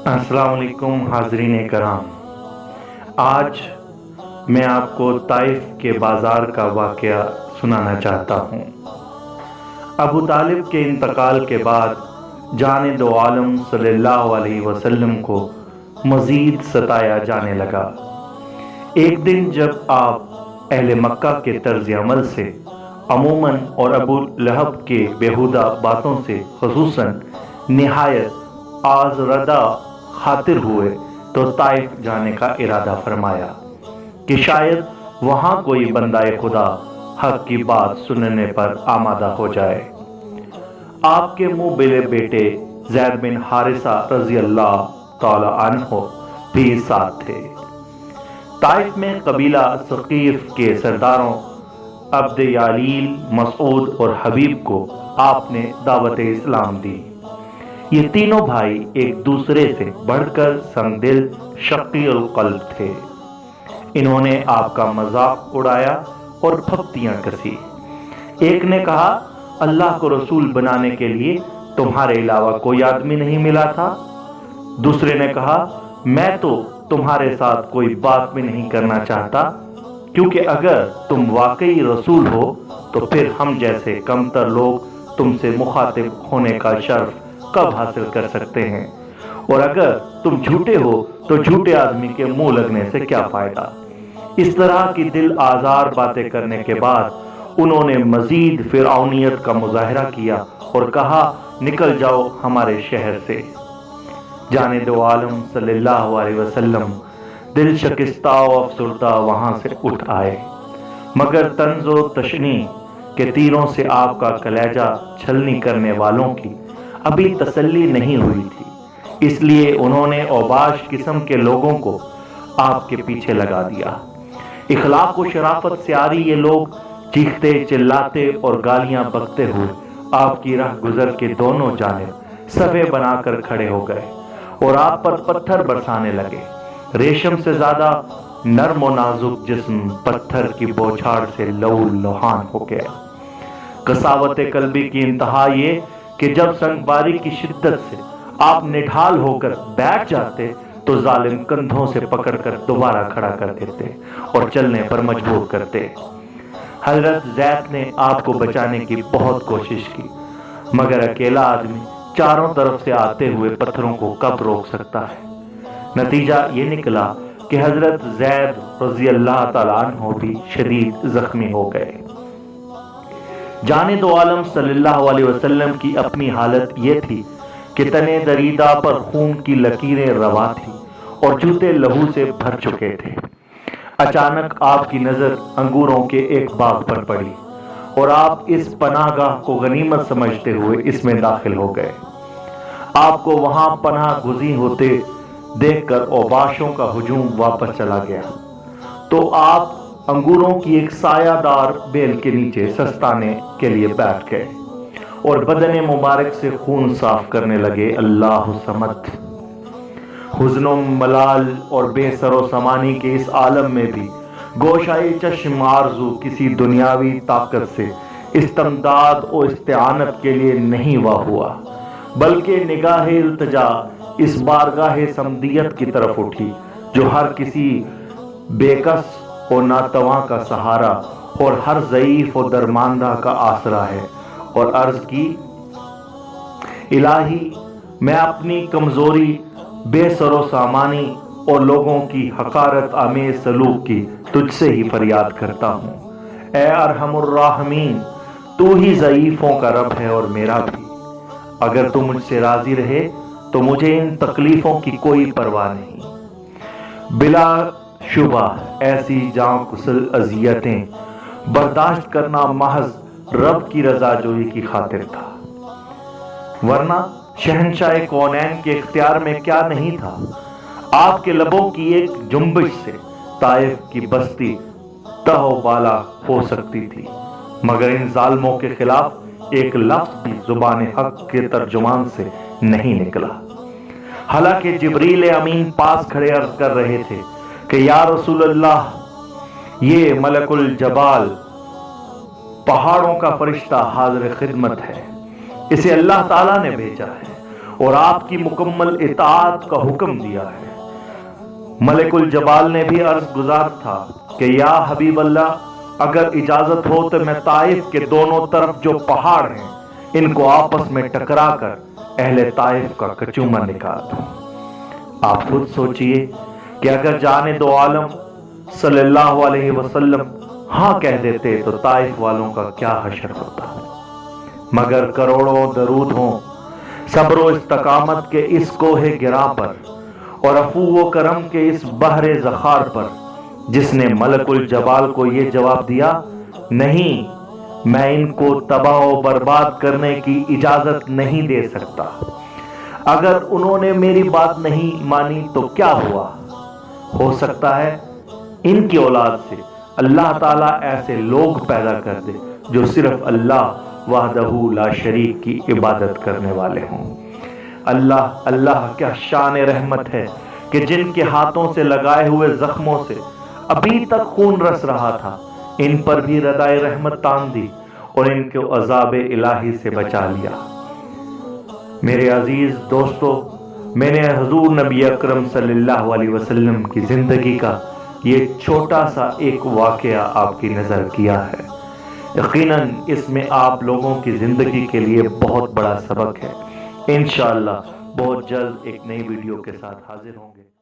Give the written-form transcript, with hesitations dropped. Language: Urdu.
السلام علیکم حاضرین کرام، آج میں آپ کو طائف کے بازار کا واقعہ سنانا چاہتا ہوں۔ ابو طالب کے انتقال کے بعد جان دو عالم صلی اللہ علیہ وسلم کو مزید ستایا جانے لگا۔ ایک دن جب آپ اہل مکہ کے طرز عمل سے عموماً اور ابو لہب کے بیہودہ باتوں سے خصوصاً نہایت آزردہ خاطر ہوئے تو طائف جانے کا ارادہ فرمایا کہ شاید وہاں کوئی بندہ خدا حق کی بات سننے پر آمادہ ہو جائے۔ آپ کے منہ بلے بیٹے زید بن حارثہ رضی اللہ تعالی عنہ بھی ساتھ تھے۔ طائف میں قبیلہ ثقیف کے سرداروں عبد یالیل، مسعود اور حبیب کو آپ نے دعوت اسلام دی۔ یہ تینوں بھائی ایک دوسرے سے بڑھ کر سنگ دل شقی القلب تھے۔ انہوں نے آپ کا مذاق اڑایا اور پھپتیاں کسی۔ ایک نے کہا، اللہ کو رسول بنانے کے لیے تمہارے علاوہ کوئی آدمی نہیں ملا تھا؟ دوسرے نے کہا، میں تو تمہارے ساتھ کوئی بات بھی نہیں کرنا چاہتا، کیونکہ اگر تم واقعی رسول ہو تو پھر ہم جیسے کمتر لوگ تم سے مخاطب ہونے کا شرف کب حاصل کر سکتے ہیں، اور اگر تم جھوٹے ہو تو جھوٹے آدمی کے منہ لگنے سے کیا فائدہ؟ اس طرح کی دل آزار باتیں کرنے کے بعد انہوں نے مزید فرعونیت کا مظاہرہ کیا اور کہا، نکل جاؤ ہمارے شہر سے۔ جان دو عالم صلی اللہ علیہ وسلم دل شکستہ و افسردہ وہاں سے اٹھ آئے، مگر طنز و تشنیع کے تیروں سے آپ کا کلیجہ چھلنی کرنے والوں کی ابھی تسلی نہیں ہوئی تھی، اس لیے انہوں نے اوباش قسم کے لوگوں کو آپ کے پیچھے لگا دیا۔ اخلاق و شرافت سے عاری یہ لوگ چیختے چلاتے اور گالیاں بکتے ہوئے آپ کی راہ گزر کے دونوں جانب صفیں بنا کر کھڑے ہو گئے اور آپ پر پتھر برسانے لگے۔ ریشم سے زیادہ نرم و نازک جسم پتھر کی بوچھاڑ سے لہو لہان ہو گیا۔ قساوت قلبی کی انتہا یہ کہ جب سنگ باری کی شدت سے آپ نڈھال ہو کر بیٹھ جاتے تو ظالم کندھوں سے پکڑ کر دوبارہ کھڑا کر دیتے اور چلنے پر مجبور کرتے۔ حضرت زید نے آپ کو بچانے کی بہت کوشش کی، مگر اکیلا آدمی چاروں طرف سے آتے ہوئے پتھروں کو کب روک سکتا ہے؟ نتیجہ یہ نکلا کہ حضرت زید رضی اللہ تعالیٰ عنہ بھی شدید زخمی ہو گئے۔ جان دو عالم صلی اللہ علیہ وسلم کی اپنی حالت یہ تھی کہ تنے دریدہ پر خون کی لکیریں روا تھی اور جوتے لہو سے بھر چکے تھے۔ اچانک آپ کی نظر انگوروں کے ایک باغ پر پڑی اور آپ اس پناہ گاہ کو غنیمت سمجھتے ہوئے اس میں داخل ہو گئے۔ آپ کو وہاں پناہ گزین ہوتے دیکھ کر اوباشوں کا ہجوم واپس چلا گیا تو آپ انگوروں کی ایک سایہ دار بیل کے نیچے سستانے کے لیے بیٹھ گئے اور بدن مبارک سے خون صاف کرنے لگے۔ اللہ صمد۔ حزن و ملال اور بے سر و سامانی کے اس عالم میں بھی گوشائے چشم آرزو کسی دنیاوی طاقت سے استمداد و استعانت کے لیے نہیں واہ ہوا، بلکہ نگاہ التجا اس بارگاہ سمدیت کی طرف اٹھی جو ہر کسی بے کس اور ناتواں کا سہارا اور ہر ضعیف و درماندہ کا آسرا ہے، اور عرض کی، الہی میں اپنی کمزوری، بے سر و سامانی اور لوگوں کی حقارت آمیز سلوک کی تجھ سے ہی فریاد کرتا ہوں۔ اے ارحم الراحمین، تو ہی ضعیفوں کا رب ہے اور میرا بھی۔ اگر تو مجھ سے راضی رہے تو مجھے ان تکلیفوں کی کوئی پرواہ نہیں۔ بلا شبہ ایسی جاں کسل اذیتیں برداشت کرنا محض رب کی رضا جوئی کی خاطر تھا، ورنہ شہنشاہ کونین کے اختیار میں کیا نہیں تھا۔ آپ کے لبوں کی ایک جنبش سے طائف کی بستی تہ و بالا ہو سکتی تھی، مگر ان ظالموں کے خلاف ایک لفظ بھی زبان حق کے ترجمان سے نہیں نکلا۔ حالانکہ جبریل امین پاس کھڑے عرض کر رہے تھے کہ یا رسول اللہ، یہ ملک الجبال پہاڑوں کا فرشتہ حاضر خدمت ہے، اسے اللہ تعالیٰ نے بھیجا ہے اور آپ کی مکمل اطاعت کا حکم دیا ہے۔ ملک الجبال نے بھی عرض گزار تھا کہ یا حبیب اللہ، اگر اجازت ہو تو میں طائف کے دونوں طرف جو پہاڑ ہیں ان کو آپس میں ٹکرا کر اہل طائف کا کچومہ نکال دوں۔ آپ خود سوچئے کہ اگر جانے دو عالم صلی اللہ علیہ وسلم ہاں کہہ دیتے تو طائف والوں کا کیا حشر ہوتا۔ مگر کروڑوں درود ہوں صبر و استقامت کے اس کوہ گراں پر اور عفو و کرم کے اس بحر زخار پر، جس نے ملک الجبال کو یہ جواب دیا، نہیں، میں ان کو تباہ و برباد کرنے کی اجازت نہیں دے سکتا۔ اگر انہوں نے میری بات نہیں مانی تو کیا ہوا؟ ہو سکتا ہے ان کی اولاد سے اللہ تعالیٰ ایسے لوگ پیدا کر دے جو صرف اللہ وحدہ لا شریک کی عبادت کرنے والے ہوں۔ اللہ کیا شان رحمت ہے کہ جن کے ہاتھوں سے لگائے ہوئے زخموں سے ابھی تک خون رس رہا تھا، ان پر بھی ردائے رحمت تان دی اور ان کو عذاب الہی سے بچا لیا۔ میرے عزیز دوستو، میں نے حضور نبی اکرم صلی اللہ علیہ وسلم کی زندگی کا یہ چھوٹا سا ایک واقعہ آپ کی نظر کیا ہے۔ یقیناً اس میں آپ لوگوں کی زندگی کے لیے بہت بڑا سبق ہے۔ انشاءاللہ بہت جلد ایک نئی ویڈیو کے ساتھ حاضر ہوں گے۔